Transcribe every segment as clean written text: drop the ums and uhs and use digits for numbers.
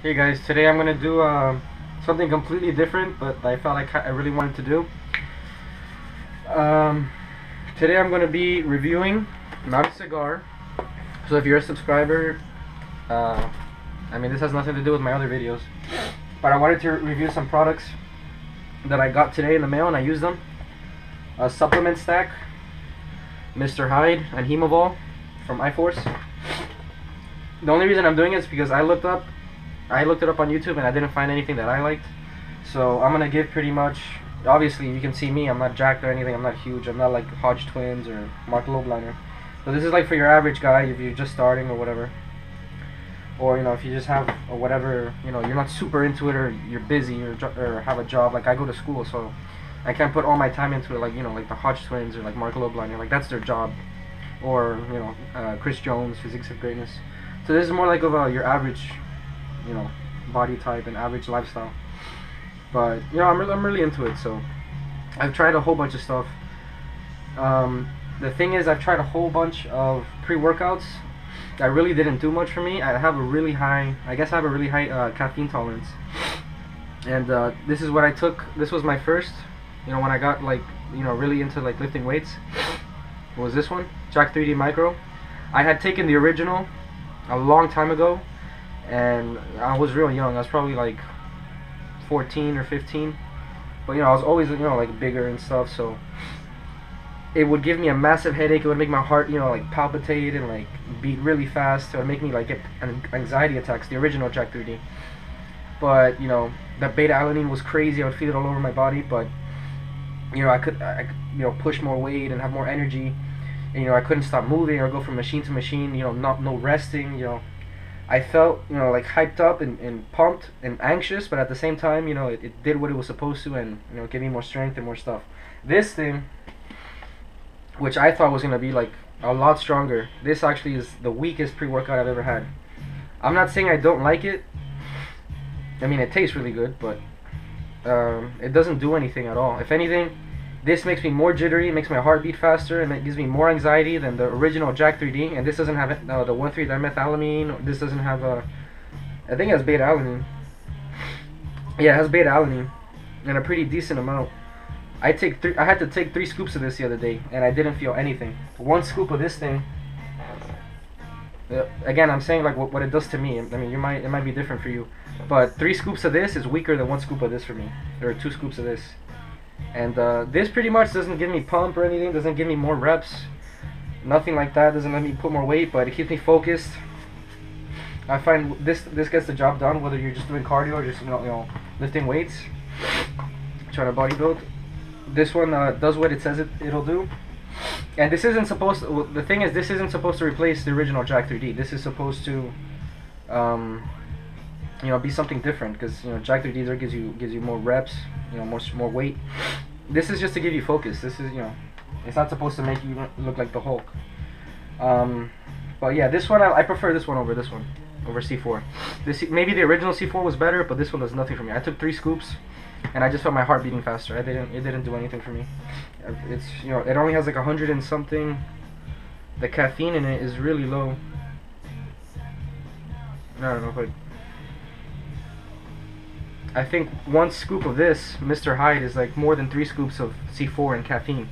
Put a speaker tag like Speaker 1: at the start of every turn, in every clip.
Speaker 1: Hey guys, today I'm gonna do something completely different, but I felt like I really wanted to do. Um, Today I'm gonna be reviewing not a cigar. So if you're a subscriber, uh, this has nothing to do with my other videos, but I wanted to review some products that I got today in the mail and I used them. A supplement stack, Mr. Hyde and Hemavol from iForce. The only reason I'm doing it is because I looked it up on YouTube and I didn't find anything that I liked. So I'm gonna give pretty much, obviously you can see me, I'm not jacked or anything, I'm not huge, I'm not like Hodge Twins or Mark Lobliner. So this is like for your average guy if you're just starting or whatever. Or if you just have or whatever, you're not super into it or you're busy or have a job. Like I go to school, so I can't put all my time into it like like the Hodge Twins or like Mark Lobliner, like that's their job. Or Chris Jones, Physics of Greatness. So this is more like of your average body type and average lifestyle. But I'm really into it. So I've tried a whole bunch of stuff. The thing is, I've tried a whole bunch of pre-workouts that really didn't do much for me. I have a really high, caffeine tolerance, and this is what I took. This was my first, when I got really into like lifting weights. Was this one, Jack 3D Micro. I had taken the original a long time ago, and I was real young. I was probably like 14 or 15, but I was always like bigger and stuff, so it would give me a massive headache. It would make my heart like palpitate and like beat really fast. It would make me like get anxiety attacks, the original Jack 3D. But that beta alanine was crazy. I would feel it all over my body, but I could push more weight and have more energy, and I couldn't stop moving or go from machine to machine, no resting. I felt like hyped up and pumped and anxious, but at the same time it did what it was supposed to, and give me more strength and more stuff. This thing, which I thought was gonna be like a lot stronger, this actually is the weakest pre-workout I've ever had. I'm not saying I don't like it. I mean, it tastes really good, but it doesn't do anything at all. If anything, this makes me more jittery, it makes my heart beat faster, and it gives me more anxiety than the original Jack 3D. And this doesn't have the 1,3-dimethylamine. This doesn't have I think it has beta alanine. Yeah, it has beta alanine, and a pretty decent amount. I had to take 3 scoops of this the other day, and I didn't feel anything. 1 scoop of this thing. Again, I'm saying like what it does to me. I mean, it might be different for you, but 3 scoops of this is weaker than 1 scoop of this for me. There are 2 scoops of this. And this pretty much doesn't give me pump or anything, doesn't give me more reps, nothing like that, doesn't let me put more weight, but it keeps me focused. I find this gets the job done, whether you're just doing cardio or just lifting weights, trying to bodybuild. This one does what it says it'll do. And this isn't supposed to, the thing is, this isn't supposed to replace the original Jack 3D. This is supposed to be something different, because Jack 3D gives you more reps, more weight. This is just to give you focus. This is it's not supposed to make you look like the Hulk. But yeah, this one I prefer this one over C4. Maybe the original C4 was better, but this one does nothing for me. I took 3 scoops, and I just felt my heart beating faster. It didn't do anything for me. It's it only has like 100 and something. The caffeine in it is really low. I don't know, but I think 1 scoop of this Mr. Hyde is like more than 3 scoops of C4 and caffeine.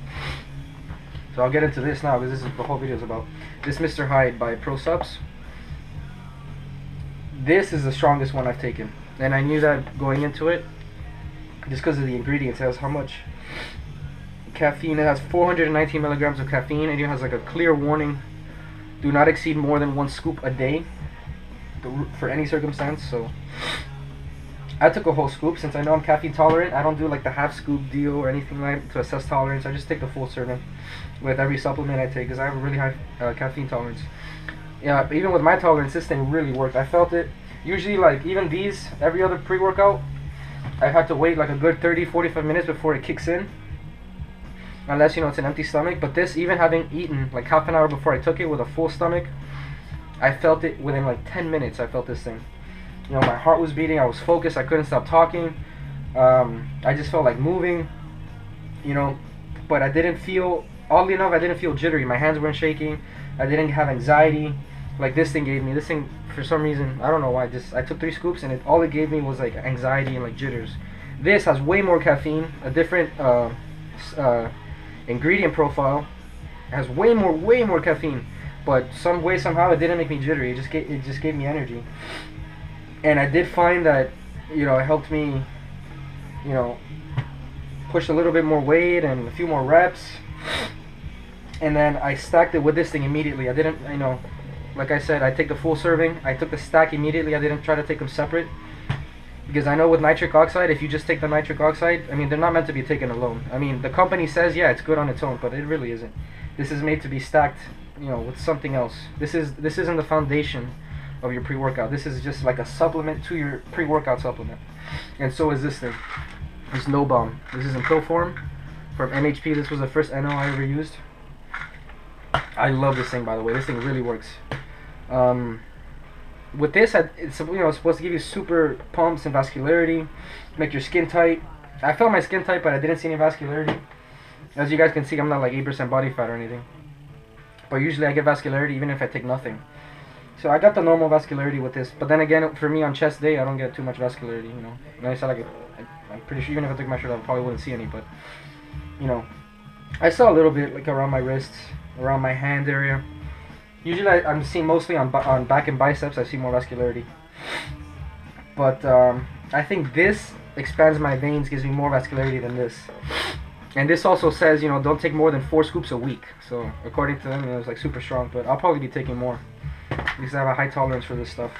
Speaker 1: So I'll get into this now, because this is the whole video is about. This Mr. Hyde by ProSubs. This is the strongest one I've taken, and I knew that going into it, just because of the ingredients. It has how much caffeine? It has 419 milligrams of caffeine, and it has like a clear warning: do not exceed more than 1 scoop a day for any circumstance. So I took a whole scoop. Since I know I'm caffeine tolerant, I don't do like the half scoop deal or anything like to assess tolerance. I just take the full serving with every supplement I take, because I have a really high caffeine tolerance. Yeah, even with my tolerance, this thing really worked. I felt it. Usually, like even these, every other pre-workout, I had to wait like a good 30-45 minutes before it kicks in, unless it's an empty stomach. But this, even having eaten like half an hour before I took it with a full stomach, I felt it within like 10 minutes. I felt this thing. My heart was beating, I was focused, I couldn't stop talking. I just felt like moving, but I didn't feel, oddly enough, I didn't feel jittery. My hands weren't shaking, I didn't have anxiety. like this thing gave me. This thing, for some reason, I don't know why, I took 3 scoops and all it gave me was like anxiety and like jitters. This has way more caffeine, a different ingredient profile, it has way more caffeine, but somehow it didn't make me jittery. It just gave me energy. And I did find that, you know, it helped me, you know, push a little bit more weight and a few more reps. And then I stacked it with this thing immediately. I didn't, you know, like I said, I take the full serving. I took the stack immediately. I didn't try to take them separate, because I know with nitric oxide, if you just take the nitric oxide, I mean, they're not meant to be taken alone. I mean, the company says, yeah, it's good on its own, but it really isn't. This is made to be stacked, you know, with something else. This isn't the foundation of your pre-workout. This is just like a supplement to your pre-workout supplement. And so is this thing. It's No Bomb. This is in pill form from MHP. This was the first NO I ever used. I love this thing, by the way. This thing really works. With this, it's, you know, it's supposed to give you super pumps and vascularity, make your skin tight. I felt my skin tight, but I didn't see any vascularity. As you guys can see, I'm not like 8% body fat or anything. But usually I get vascularity even if I take nothing. So I got the normal vascularity with this. But then again, for me on chest day, I don't get too much vascularity, you know. And I said, like, I'm pretty sure even if I took my shirt off, I probably wouldn't see any. But, you know, I saw a little bit, like, around my wrists, around my hand area. Usually I'm seeing mostly on back and biceps. I see more vascularity. But I think this expands my veins, gives me more vascularity than this. And this also says, you know, don't take more than 4 scoops a week. So according to them, you know, it's like super strong. But I'll probably be taking more, because I have a high tolerance for this stuff.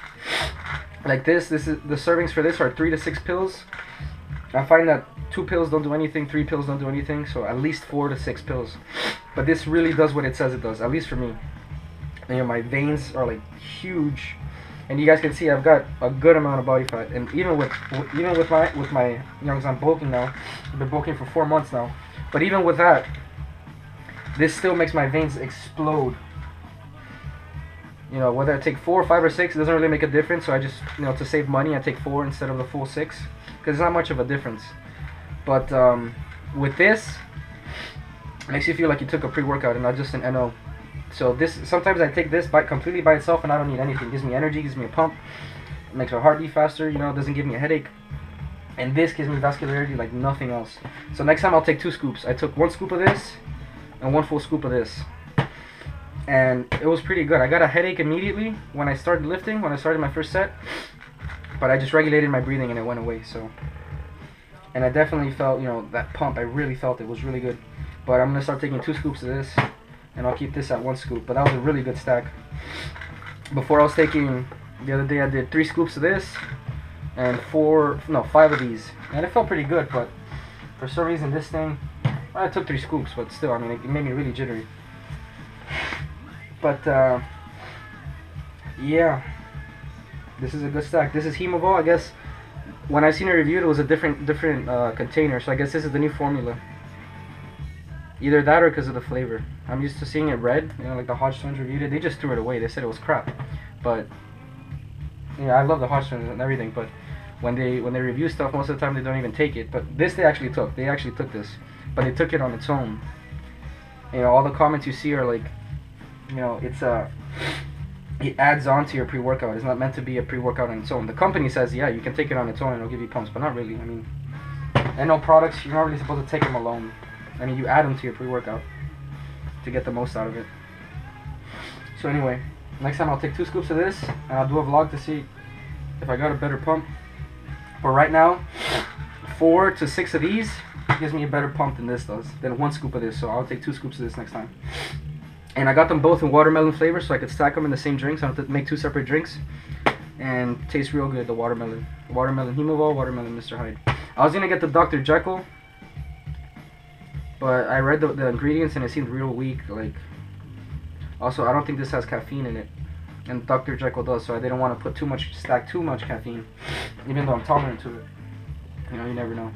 Speaker 1: Like this is the servings for this are 3 to 6 pills. I find that 2 pills don't do anything, 3 pills don't do anything. So at least 4 to 6 pills. But this really does what it says it does, at least for me. You know, my veins are like huge, and you guys can see I've got a good amount of body fat. And even with my, you know, because I'm bulking now, I've been bulking for 4 months now. But even with that, this still makes my veins explode. You know, whether I take 4, 5, or 6, it doesn't really make a difference. So I just, you know, to save money, I take 4 instead of the full 6, because it's not much of a difference. But with this, it makes you feel like you took a pre-workout and not just an NO. So this, sometimes I take this completely by itself and I don't need anything. It gives me energy, gives me a pump, it makes my heart beat faster, you know, it doesn't give me a headache. And this gives me vascularity like nothing else. So next time I'll take 2 scoops. I took 1 scoop of this and 1 full scoop of this. And it was pretty good. I got a headache immediately when I started lifting, when I started my first set. But I just regulated my breathing and it went away. So, and I definitely felt, you know, that pump. I really felt it was really good. But I'm going to start taking 2 scoops of this. And I'll keep this at 1 scoop. But that was a really good stack. Before I was taking, the other day I did 3 scoops of this and 5 of these. And it felt pretty good, but for some reason this thing, I took 3 scoops, but still, I mean, it made me really jittery. But yeah, this is a good stack. This is Hemavol. I guess when I seen it reviewed, it was a different container. So I guess this is the new formula. Either that or because of the flavor. I'm used to seeing it red, you know, like the Hodge Twins reviewed it. They just threw it away. They said it was crap. But yeah, I love the Hodge Twins and everything. But when they review stuff, most of the time they don't even take it. But this they actually took. They actually took this, but they took it on its own. You know, all the comments you see are like, you know, it adds on to your pre-workout. It's not meant to be a pre-workout on its own. The company says, yeah, you can take it on its own and it'll give you pumps, but not really. I mean, NO products, you're not really supposed to take them alone. I mean, you add them to your pre-workout to get the most out of it. So anyway, next time I'll take 2 scoops of this and I'll do a vlog to see if I got a better pump. But right now, 4 to 6 of these gives me a better pump than this does, than 1 scoop of this. So I'll take 2 scoops of this next time. And I got them both in watermelon flavor, so I could stack them in the same drinks. I don't have to make 2 separate drinks. And tastes real good, the watermelon. Watermelon Hemavol, watermelon Mr. Hyde. I was gonna get the Dr. Jekyll, but I read the ingredients and it seemed real weak. Like, also I don't think this has caffeine in it, and Dr. Jekyll does, so I didn't want to stack too much caffeine, even though I'm tolerant to it. You know, you never know.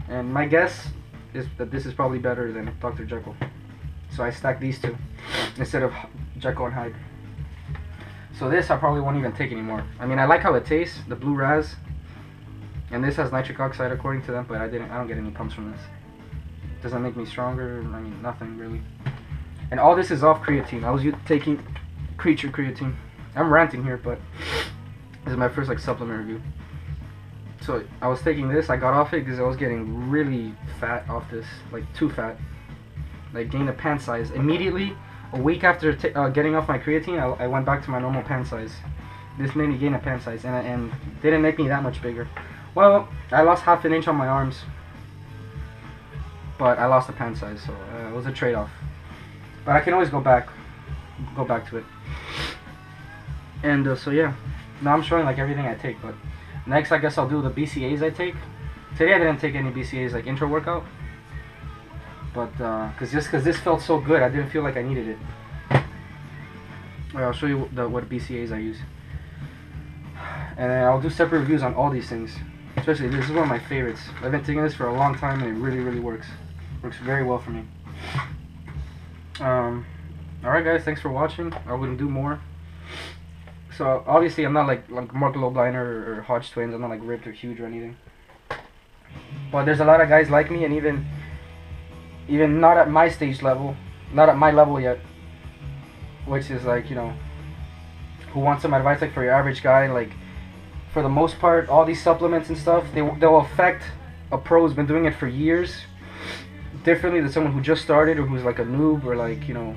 Speaker 1: And my guess is that this is probably better than Dr. Jekyll. So I stacked these 2 instead of Jekyll and Hyde. So this I probably won't even take anymore. I mean, I like how it tastes, the blue raz, and this has nitric oxide according to them, but I don't get any pumps from this. Doesn't make me stronger. I mean, nothing really. And all this is off creatine. I was taking Creature creatine. I'm ranting here, but this is my first like supplement review. So I was taking this, I got off it because I was getting really fat off this, like too fat. Like gained a pant size. Immediately, a week after getting off my creatine, I went back to my normal pant size. This made me gain a pant size, and didn't make me that much bigger. Well, I lost half an inch on my arms, but I lost a pant size, so it was a trade-off. But I can always go back to it. And so yeah, now I'm showing like everything I take, but next I guess I'll do the BCAAs I take. Today I didn't take any BCAAs like intro workout, but cause this felt so good, I didn't feel like I needed it. Alright, I'll show you what BCAAs I use, and then I'll do separate reviews on all these things. Especially this is one of my favorites. I've been taking this for a long time and it really works. Works very well for me. Alright guys, thanks for watching. I'm gonna do more. So obviously I'm not like Mark Lobliner or Hodge twins. I'm not like ripped or huge or anything. But there's a lot of guys like me, and even not at my stage level, not at my level yet, which is like, you know, who wants some advice like for your average guy. Like for the most part, all these supplements and stuff, they'll affect a pro who's been doing it for years differently than someone who just started or who's like a noob or like, you know,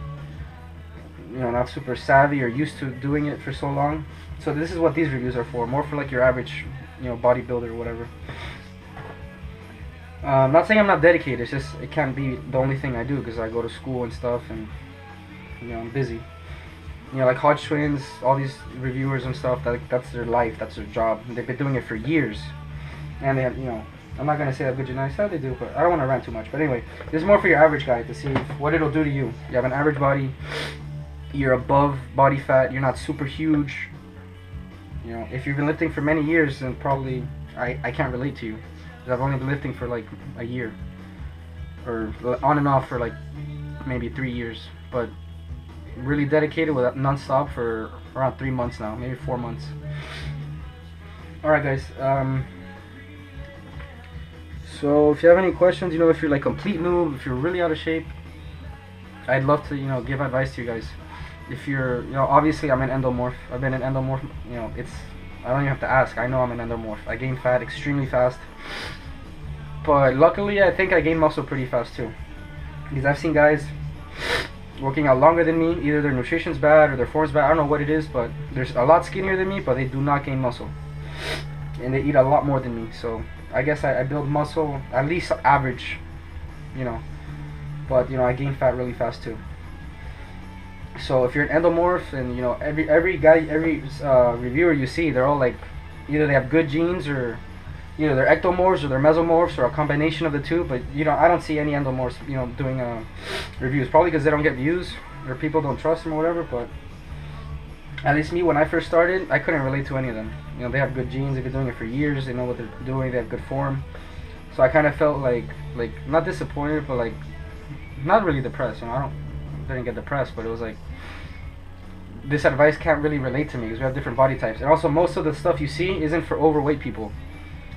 Speaker 1: not super savvy or used to doing it for so long. So this is what these reviews are for, more for like your average, you know, bodybuilder or whatever. Not saying I'm not dedicated, it's just it can't be the only thing I do because I go to school and stuff, and you know, I'm busy. You know, like Hodge twins, all these reviewers and stuff, that's their life, that's their job. They've been doing it for years, and they have, you know, I'm not gonna say how good you nice how they do, but I don't want to rant too much. But anyway, this is more for your average guy to see what it'll do to you. You have an average body, you're above body fat, you're not super huge. You know, if you've been lifting for many years, then probably I can't relate to you. Because I've only been lifting for like a year, or on and off for like maybe 3 years, but really dedicated with non-stop for around 3 months now, maybe 4 months. Alright guys, so if you have any questions, you know, if you're like complete noob, if you're really out of shape, I'd love to, you know, give advice to you guys. If you're, you know, obviously I'm an endomorph. I've been an endomorph, you know, I don't even have to ask. I know I'm an endomorph. I gain fat extremely fast. But luckily, I think I gain muscle pretty fast too. Because I've seen guys working out longer than me. Either their nutrition's bad or their form's bad. I don't know what it is, but they're a lot skinnier than me, but they do not gain muscle. And they eat a lot more than me. So I guess I build muscle, at least average, you know. But, you know, I gain fat really fast too. So if you're an endomorph, and you know, every guy, every reviewer you see, they're all like, either they have good genes, or either they're ectomorphs or they're mesomorphs, or a combination of the two. But you know, I don't see any endomorphs, you know, doing reviews, probably because they don't get views or people don't trust them or whatever. But at least me, when I first started, I couldn't relate to any of them. You know, they have good genes, they've been doing it for years, they know what they're doing, they have good form. So I kind of felt like not disappointed, but like not really depressed. You know, didn't get depressed, but it was like, this advice can't really relate to me because we have different body types. And also, most of the stuff you see isn't for overweight people.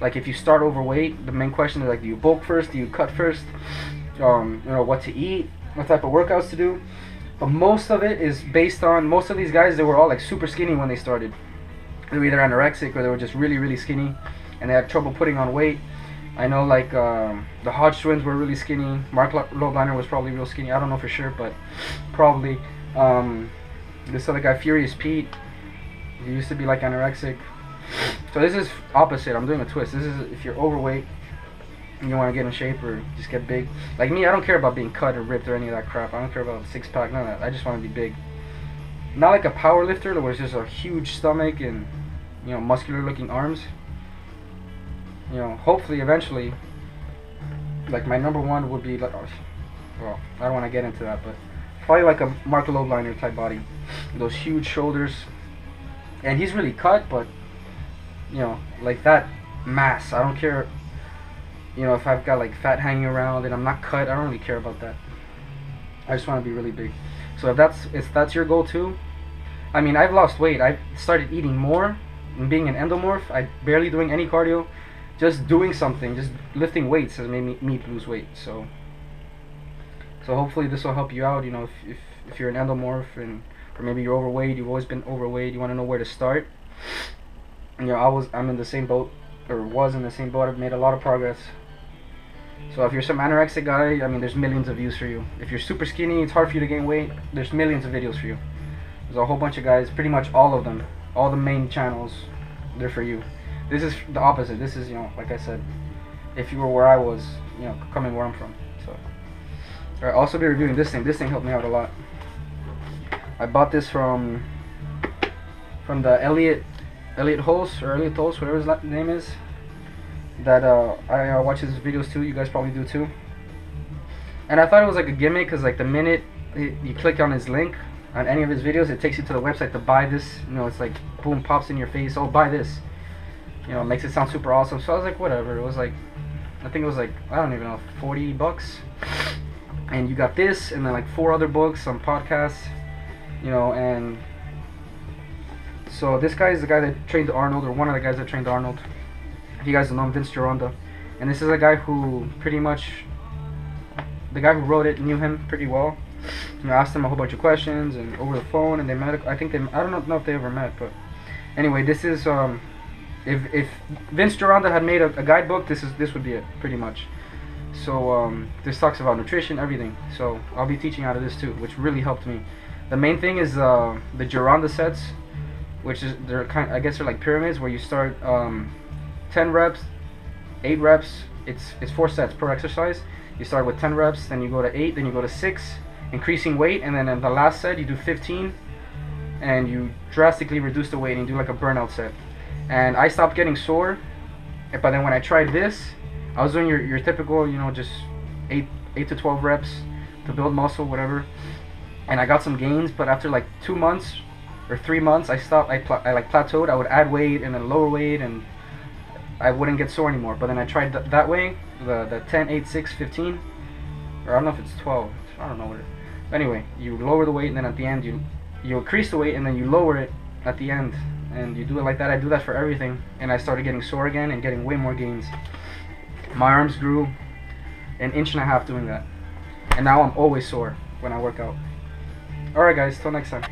Speaker 1: Like if you start overweight, the main question is like, do you bulk first, do you cut first, you know, what to eat, what type of workouts to do. But most of it is based on, most of these guys, they were all like super skinny when they started. They were either anorexic or they were just really skinny, and they had trouble putting on weight. I know like the Hodge twins were really skinny. Mark Lobliner was probably real skinny. I don't know for sure, but probably. This other guy, Furious Pete, he used to be like anorexic. So this is opposite. I'm doing a twist. This is if you're overweight and you want to get in shape or just get big. Like me, I don't care about being cut or ripped or any of that crap. I don't care about six pack, none of that. I just want to be big. Not like a power lifter where it's just a huge stomach and, you know, muscular looking arms. You know, hopefully eventually, like my number one would be like, well, I don't want to get into that, but probably like a Mark Lobliner type body, those huge shoulders, and he's really cut, but you know, like that mass. I don't care, you know, if I've got like fat hanging around and I'm not cut. I don't really care about that. I just want to be really big. So if that's your goal too, I mean, I've lost weight. I've started eating more and being an endomorph. I barely doing any cardio. Just doing something, just lifting weights has made me lose weight. So hopefully this will help you out. You know, if you're an endomorph and or maybe you're overweight, you've always been overweight, you want to know where to start. You know, I'm in the same boat, or was in the same boat. I've made a lot of progress. So if you're some anorexic guy, I mean, there's millions of views for you. If you're super skinny, it's hard for you to gain weight, there's millions of videos for you. There's a whole bunch of guys, pretty much all of them, all the main channels, they're for you. This is the opposite. This is, you know, like I said, if you were where I was, you know, coming where I'm from. So I'll also be reviewing this thing. This thing helped me out a lot. I bought this from the Elliot Hulse, whatever his name is. That I watch his videos too. You guys probably do too. And I thought it was like a gimmick, because like the minute you click on his link on any of his videos, it takes you to the website to buy this. You know, it's like boom, pops in your face. Oh, buy this. You know, it makes it sound super awesome. So I was like, whatever. It was like, I think it was like, I don't even know, 40 bucks. And you got this, and then like 4 other books, some podcasts. You know, and so this guy is the guy that trained Arnold, or one of the guys that trained Arnold. If you guys don't know him, Vince Gironda. And this is a guy who pretty much, the guy who wrote it knew him pretty well. You know, asked him a whole bunch of questions and over the phone, and they met. I don't know if they ever met, but anyway, this is if Vince Gironda had made a guidebook, this would be it pretty much. So this talks about nutrition, everything. So I'll be teaching out of this too, which really helped me. The main thing is the Gironda sets, which is I guess they're like pyramids, where you start 10 reps, 8 reps. It's 4 sets per exercise. You start with 10 reps, then you go to 8, then you go to 6, increasing weight, and then in the last set you do 15, and you drastically reduce the weight and you do like a burnout set. And I stopped getting sore, but then when I tried this, I was doing your typical, you know, just 8 to 12 reps to build muscle, whatever, and I got some gains. But after like 2 months or 3 months, I stopped. I like plateaued. I would add weight and then lower weight, and I wouldn't get sore anymore. But then I tried that way, the 10, 8, 6, 15, or I don't know if it's 12. I don't know what it is. Anyway, you lower the weight, and then at the end you increase the weight, and then you lower it at the end, and you do it like that. I do that for everything, and I started getting sore again and getting way more gains. My arms grew 1.5 inches doing that, and now I'm always sore when I work out. Alright guys, till next time.